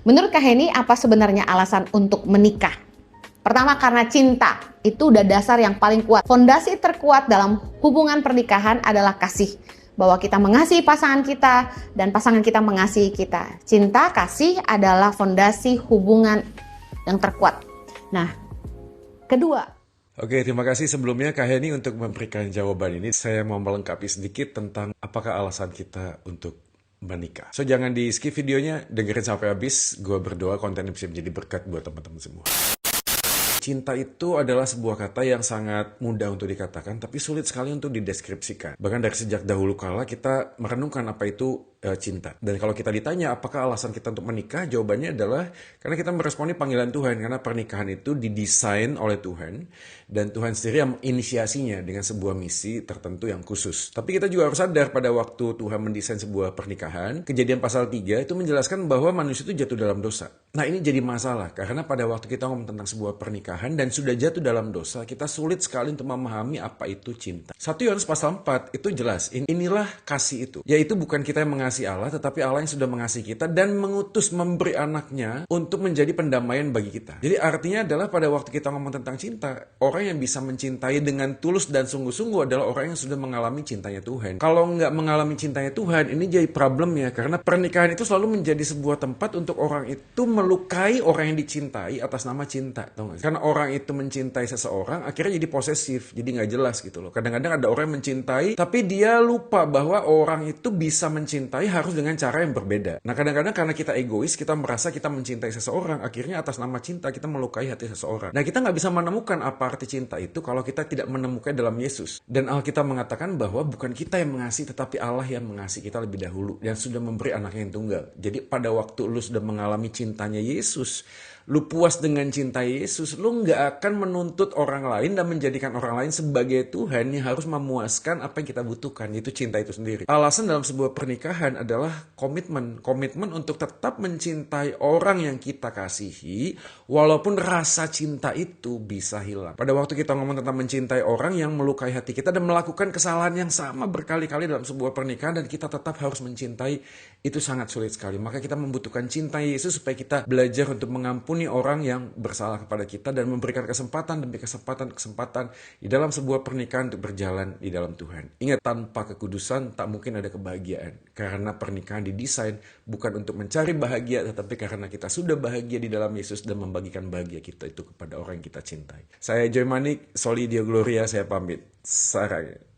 Menurut Kak Heni, apa sebenarnya alasan untuk menikah? Pertama, karena cinta. Itu udah dasar yang paling kuat. Fondasi terkuat dalam hubungan pernikahan adalah kasih. Bahwa kita mengasihi pasangan kita dan pasangan kita mengasihi kita. Cinta, kasih adalah fondasi hubungan yang terkuat. Nah, kedua. Oke, terima kasih sebelumnya Kak Heni untuk memberikan jawaban ini. Saya mau melengkapi sedikit tentang apakah alasan kita untuk menikah. So, jangan di skip videonya, dengerin sampai habis. Gue berdoa konten ini bisa menjadi berkat buat teman-teman semua. Cinta itu adalah sebuah kata yang sangat mudah untuk dikatakan, tapi sulit sekali untuk dideskripsikan. Bahkan dari sejak dahulu kala kita merenungkan apa itu cinta. Dan kalau kita ditanya apakah alasan kita untuk menikah, jawabannya adalah karena kita meresponi panggilan Tuhan. Karena pernikahan itu didesain oleh Tuhan, dan Tuhan sendiri yang menginisiasinya dengan sebuah misi tertentu yang khusus. Tapi kita juga harus sadar pada waktu Tuhan mendesain sebuah pernikahan, Kejadian pasal 3 itu menjelaskan bahwa manusia itu jatuh dalam dosa. Nah, ini jadi masalah karena pada waktu kita ngomong tentang sebuah pernikahan dan sudah jatuh dalam dosa, kita sulit sekali untuk memahami apa itu cinta. 1 Yohanes pasal 4 itu jelas, inilah kasih itu. Yaitu bukan kita yang mengasihi Allah, tetapi Allah yang sudah mengasihi kita dan mengutus memberi anaknya untuk menjadi pendamaian bagi kita. Jadi artinya adalah pada waktu kita ngomong tentang cinta, orang yang bisa mencintai dengan tulus dan sungguh-sungguh adalah orang yang sudah mengalami cintanya Tuhan. Kalau nggak mengalami cintanya Tuhan, ini jadi problemnya karena pernikahan itu selalu menjadi sebuah tempat untuk orang itu melukai orang yang dicintai atas nama cinta. Tahu nggak? Karena orang itu mencintai seseorang, akhirnya jadi posesif, jadi nggak jelas gitu loh. Kadang-kadang ada orang yang mencintai, tapi dia lupa bahwa orang itu bisa mencintai harus dengan cara yang berbeda. Nah, kadang-kadang karena kita egois, kita merasa kita mencintai seseorang, akhirnya atas nama cinta kita melukai hati seseorang. Nah, kita nggak bisa menemukan apa arti cinta itu kalau kita tidak menemukan dalam Yesus. Dan Alkitab mengatakan bahwa bukan kita yang mengasihi, tetapi Allah yang mengasihi kita lebih dahulu dan sudah memberi anaknya yang tunggal. Jadi pada waktu lu sudah mengalami cintanya Yesus, lu puas dengan cinta Yesus, lu nggak akan menuntut orang lain dan menjadikan orang lain sebagai Tuhan yang harus memuaskan apa yang kita butuhkan, yaitu cinta itu sendiri. Alasan dalam sebuah pernikahan adalah komitmen untuk tetap mencintai orang yang kita kasihi, walaupun rasa cinta itu bisa hilang. Pada waktu kita ngomong tentang mencintai orang yang melukai hati kita dan melakukan kesalahan yang sama berkali-kali dalam sebuah pernikahan dan kita tetap harus mencintai, itu sangat sulit sekali. Maka kita membutuhkan cinta Yesus supaya kita belajar untuk mengampuni orang yang bersalah kepada kita dan memberikan kesempatan demi kesempatan di dalam sebuah pernikahan untuk berjalan di dalam Tuhan. Ingat, tanpa kekudusan tak mungkin ada kebahagiaan. Karena pernikahan didesain bukan untuk mencari bahagia, tetapi karena kita sudah bahagia di dalam Yesus dan membagikan bahagia kita itu kepada orang yang kita cintai. Saya Joy Manik, Soli Deo Gloria, saya pamit. Sarang.